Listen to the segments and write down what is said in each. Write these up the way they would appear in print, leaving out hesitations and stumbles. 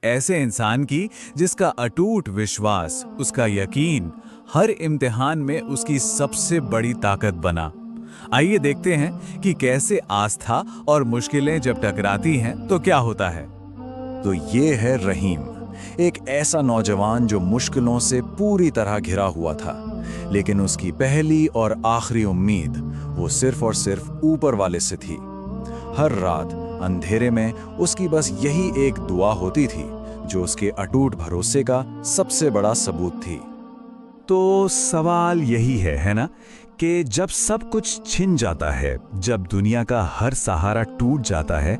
ऐसे इंसान की जिसका अटूट विश्वास, उसका यकीन हर इम्तिहान में उसकी सबसे बड़ी ताकत बना। आइए देखते हैं कि कैसे आस्था और मुश्किलें जब टकराती हैं तो क्या होता है। तो ये है रहीम, एक ऐसा नौजवान जो मुश्किलों से पूरी तरह घिरा हुआ था, लेकिन उसकी पहली और आखिरी उम्मीद वो सिर्फ और सिर्फ ऊपर वाले से थी। हर रात अंधेरे में उसकी बस यही एक दुआ होती थी, जो उसके अटूट भरोसे का सबसे बड़ा सबूत थी। तो सवाल यही है ना, कि जब सब कुछ छिन जाता है, जब दुनिया का हर सहारा टूट जाता है,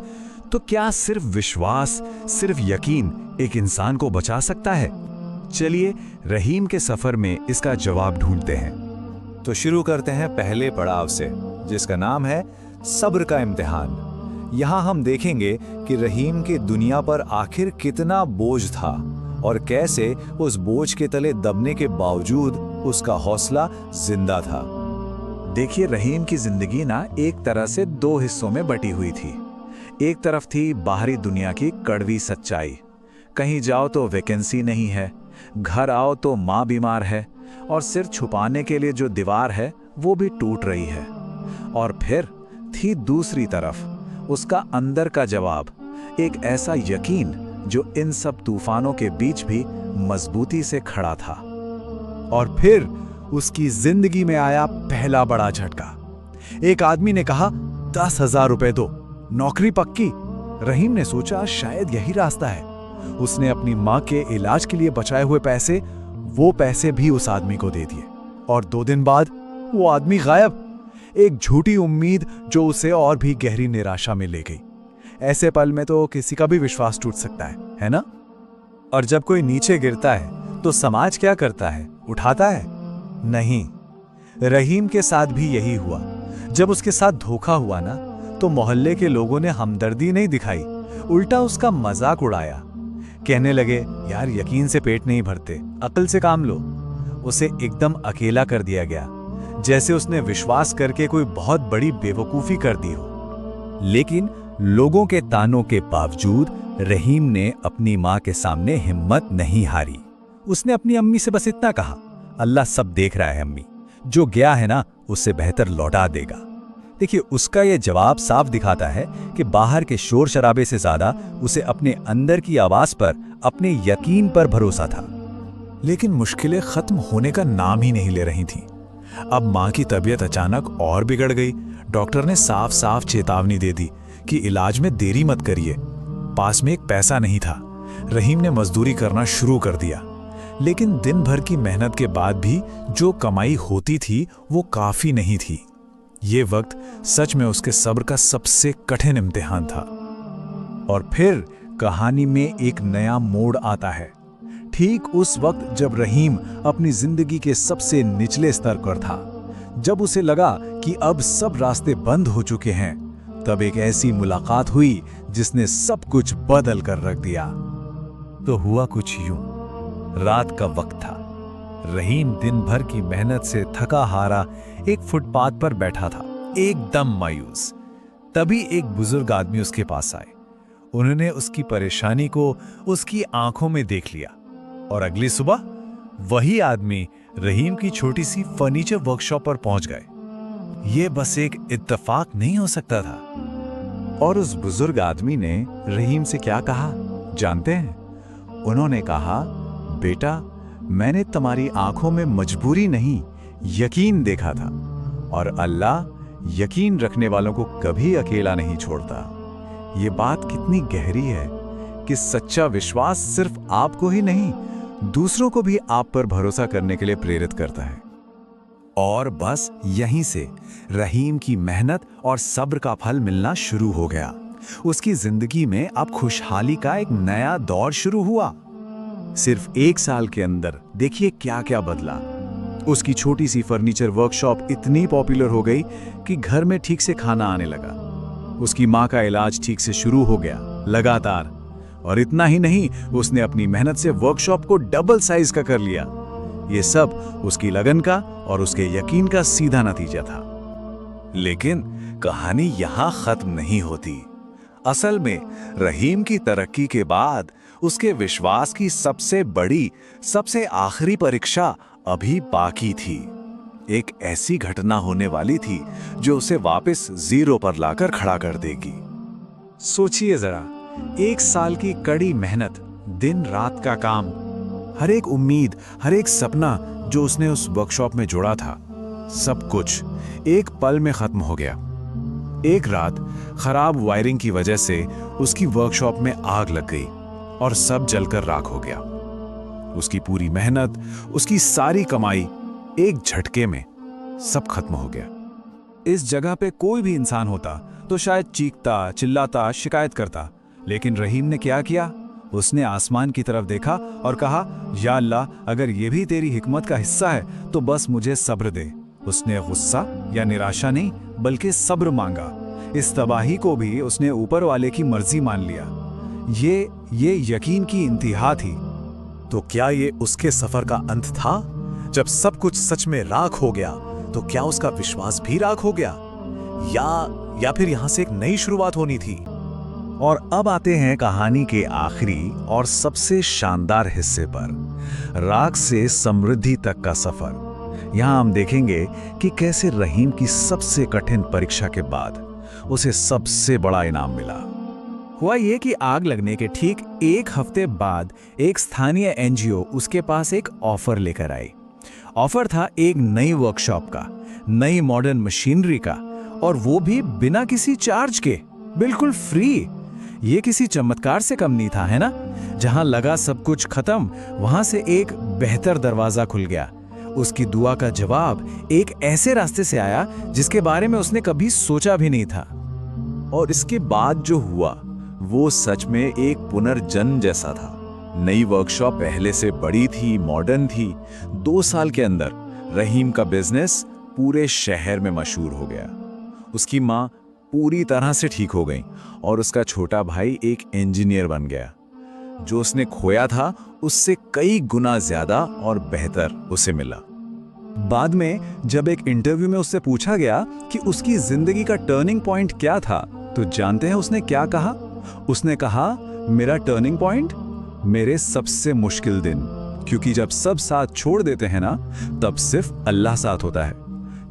तो क्या सिर्फ विश्वास, सिर्फ यकीन एक इंसान को बचा सकता है? चलिए रहीम के सफर में इसका जवाब ढूंढते हैं। तो शुरू करते हैं पहले पड़ाव से, जिसका नाम है सब्र का इम्तिहान। यहाँ हम देखेंगे कि रहीम के दुनिया पर आखिर कितना बोझ था और कैसे उस बोझ के तले दबने के बावजूद उसका हौसला जिंदा था। देखिए, रहीम की जिंदगी ना एक तरह से दो हिस्सों में बटी हुई थी। एक तरफ थी बाहरी दुनिया की कड़वी सच्चाई, कहीं जाओ तो वैकेंसी नहीं है, घर आओ तो माँ बीमार है, और सिर छुपाने के लिए जो दीवार है वो भी टूट रही है। और फिर थी दूसरी तरफ उसका अंदर का जवाब, एक ऐसा यकीन जो इन सब तूफानों के बीच भी मजबूती से खड़ा था। और फिर उसकी जिंदगी में आया पहला बड़ा झटका। एक आदमी ने कहा, 10,000 रुपए दो, नौकरी पक्की। रहीम ने सोचा शायद यही रास्ता है। उसने अपनी माँ के इलाज के लिए बचाए हुए पैसे, वो पैसे भी उस आदमी को दे दिए। और 2 दिन बाद वो आदमी गायब। एक झूठी उम्मीद जो उसे और भी गहरी निराशा में ले गई। ऐसे पल में तो किसी का भी विश्वास टूट सकता है ना? और जब कोई नीचे गिरता है तो समाज क्या करता है? उठाता है? नहीं। रहीम के साथ भी यही हुआ। जब उसके साथ धोखा हुआ ना, तो मोहल्ले के लोगों ने हमदर्दी नहीं दिखाई, उल्टा उसका मजाक उड़ाया। कहने लगे, यार यकीन से पेट नहीं भरते, अक्ल से काम लो। उसे एकदम अकेला कर दिया गया, जैसे उसने विश्वास करके कोई बहुत बड़ी बेवकूफी कर दी हो। लेकिन लोगों के तानों के बावजूद रहीम ने अपनी माँ के सामने हिम्मत नहीं हारी। उसने अपनी अम्मी से बस इतना कहा, अल्लाह सब देख रहा है अम्मी, जो गया है ना उससे बेहतर लौटा देगा। देखिए, उसका यह जवाब साफ दिखाता है कि बाहर के शोर शराबे से ज्यादा उसे अपने अंदर की आवाज पर, अपने यकीन पर भरोसा था। लेकिन मुश्किलें खत्म होने का नाम ही नहीं ले रही थीं। अब माँ की तबीयत अचानक और बिगड़ गई। डॉक्टर ने साफ साफ चेतावनी दे दी कि इलाज में देरी मत करिए। पास में एक पैसा नहीं था। रहीम ने मजदूरी करना शुरू कर दिया, लेकिन दिन भर की मेहनत के बाद भी जो कमाई होती थी वो काफी नहीं थी। ये वक्त सच में उसके सब्र का सबसे कठिन इम्तिहान था। और फिर कहानी में एक नया मोड़ आता है। ठीक उस वक्त जब रहीम अपनी जिंदगी के सबसे निचले स्तर पर था, जब उसे लगा कि अब सब रास्ते बंद हो चुके हैं, तब एक ऐसी मुलाकात हुई जिसने सब कुछ बदल कर रख दिया। तो हुआ कुछ यूं। रात का वक्त था। रहीम दिन भर की मेहनत से थका हारा एक फुटपाथ पर बैठा था, एकदम मायूस। तभी एक बुजुर्ग आदमी उसके पास आए। उन्होंने उसकी परेशानी को उसकी आंखों में देख लिया, और अगली सुबह वही आदमी रहीम की छोटी सी फर्नीचर वर्कशॉप पर पहुंच गए। यह बस एक इत्तेफाक नहीं हो सकता था। और उस बुजुर्ग आदमी ने रहीम से क्या कहा जानते हैं? उन्होंने कहा, बेटा, मैंने तुम्हारी आंखों में मजबूरी नहीं, यकीन देखा था, और अल्लाह यकीन रखने वालों को कभी अकेला नहीं छोड़ता। ये बात कितनी गहरी है कि सच्चा विश्वास सिर्फ आपको ही नहीं, दूसरों को भी आप पर भरोसा करने के लिए प्रेरित करता है। और बस यहीं से रहीम की मेहनत और सब्र का फल मिलना शुरू हो गया। उसकी जिंदगी में अब खुशहाली का एक नया दौर शुरू हुआ। सिर्फ 1 साल के अंदर देखिए क्या क्या बदला। उसकी छोटी सी फर्नीचर वर्कशॉप इतनी पॉपुलर हो गई कि घर में ठीक से खाना आने लगा। उसकी माँ का इलाज ठीक से शुरू हो गया लगातार। और इतना ही नहीं, उसने अपनी मेहनत से वर्कशॉप को डबल साइज का कर लिया। ये सब उसकी लगन का और उसके यकीन का सीधा नतीजा था। लेकिन कहानी यहां खत्म नहीं होती। असल में रहीम की तरक्की के बाद उसके विश्वास की सबसे बड़ी, सबसे आखिरी परीक्षा अभी बाकी थी। एक ऐसी घटना होने वाली थी जो उसे वापस जीरो पर लाकर खड़ा कर देगी। सोचिए जरा, 1 साल की कड़ी मेहनत, दिन रात का काम, हर एक उम्मीद, हर एक सपना जो उसने उस वर्कशॉप में जोड़ा था, सब कुछ एक पल में खत्म हो गया। एक रात खराब वायरिंग की वजह से उसकी वर्कशॉप में आग लग गई और सब जलकर राख हो गया। उसकी पूरी मेहनत, उसकी सारी कमाई एक झटके में सब खत्म हो गया। इस जगह पे कोई भी इंसान होता तो शायद चीखता, चिल्लाता, शिकायत करता, लेकिन रहीम ने क्या किया? उसने आसमान की तरफ देखा और कहा, या अल्लाह, अगर ये भी तेरी हिकमत का हिस्सा है तो बस मुझे सब्र दे। उसने गुस्सा या निराशा नहीं, बल्कि सब्र मांगा। इस तबाही को भी उसने ऊपर वाले की मर्जी मान लिया। ये यकीन की इंतहा थी। तो क्या ये उसके सफर का अंत था? जब सब कुछ सच में राख हो गया, तो क्या उसका विश्वास भी राख हो गया? या फिर यहां से एक नई शुरुआत होनी थी? और अब आते हैं कहानी के आखिरी और सबसे शानदार हिस्से पर, राख से समृद्धि तक का सफर। यहाँ हम देखेंगे कि कैसे रहीम की सबसे कठिन परीक्षा के बाद उसे सबसे बड़ा इनाम मिला। हुआ ये कि आग लगने के ठीक 1 हफ्ते बाद एक स्थानीय एनजीओ उसके पास एक ऑफर लेकर आई। ऑफर था एक नई वर्कशॉप का, नई मॉडर्न मशीनरी का, और वो भी बिना किसी चार्ज के, बिल्कुल फ्री। ये किसी चमत्कार से कम नहीं था, है ना? जहां लगा सब कुछ खत्म, वहां से एक बेहतर दरवाजा खुल गया। उसकी दुआ का जवाब एक ऐसे रास्ते से आया जिसके बारे में उसने कभी सोचा भी नहीं था। और इसके बाद जो हुआ वो सच में एक पुनर्जन्म जैसा था। नई वर्कशॉप पहले से बड़ी थी, मॉडर्न थी। 2 साल के अंदर रहीम का बिजनेस पूरे शहर में मशहूर हो गया। उसकी माँ पूरी तरह से ठीक हो गई और उसका छोटा भाई एक इंजीनियर बन गया। जो उसने खोया था उससे कई गुना ज्यादा और बेहतर उसे मिला। बाद में जब एक इंटरव्यू में उससे पूछा गया कि उसकी जिंदगी का टर्निंग पॉइंट क्या था, तो जानते हैं उसने क्या कहा? उसने कहा, मेरा टर्निंग पॉइंट मेरे सबसे मुश्किल दिन, क्योंकि जब सब साथ छोड़ देते हैं ना, तब सिर्फ अल्लाह साथ होता है।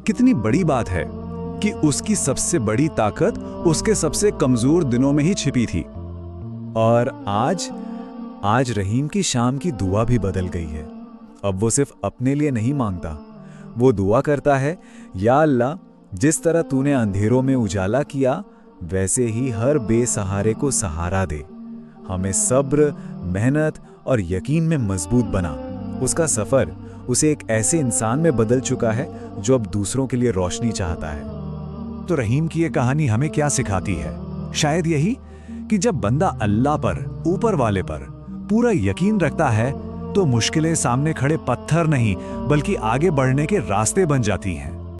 कितनी बड़ी बात है कि उसकी सबसे बड़ी ताकत उसके सबसे कमजोर दिनों में ही छिपी थी। और आज रहीम की शाम की दुआ भी बदल गई है। अब वो सिर्फ अपने लिए नहीं मांगता, वो दुआ करता है, या अल्लाह, जिस तरह तूने अंधेरों में उजाला किया, वैसे ही हर बेसहारे को सहारा दे। हमें सब्र, मेहनत और यकीन में मजबूत बना। उसका सफर उसे एक ऐसे इंसान में बदल चुका है जो अब दूसरों के लिए रोशनी चाहता है। तो रहीम की ये कहानी हमें क्या सिखाती है? शायद यही कि जब बंदा अल्लाह पर, ऊपर वाले पर पूरा यकीन रखता है, तो मुश्किलें सामने खड़े पत्थर नहीं, बल्कि आगे बढ़ने के रास्ते बन जाती हैं।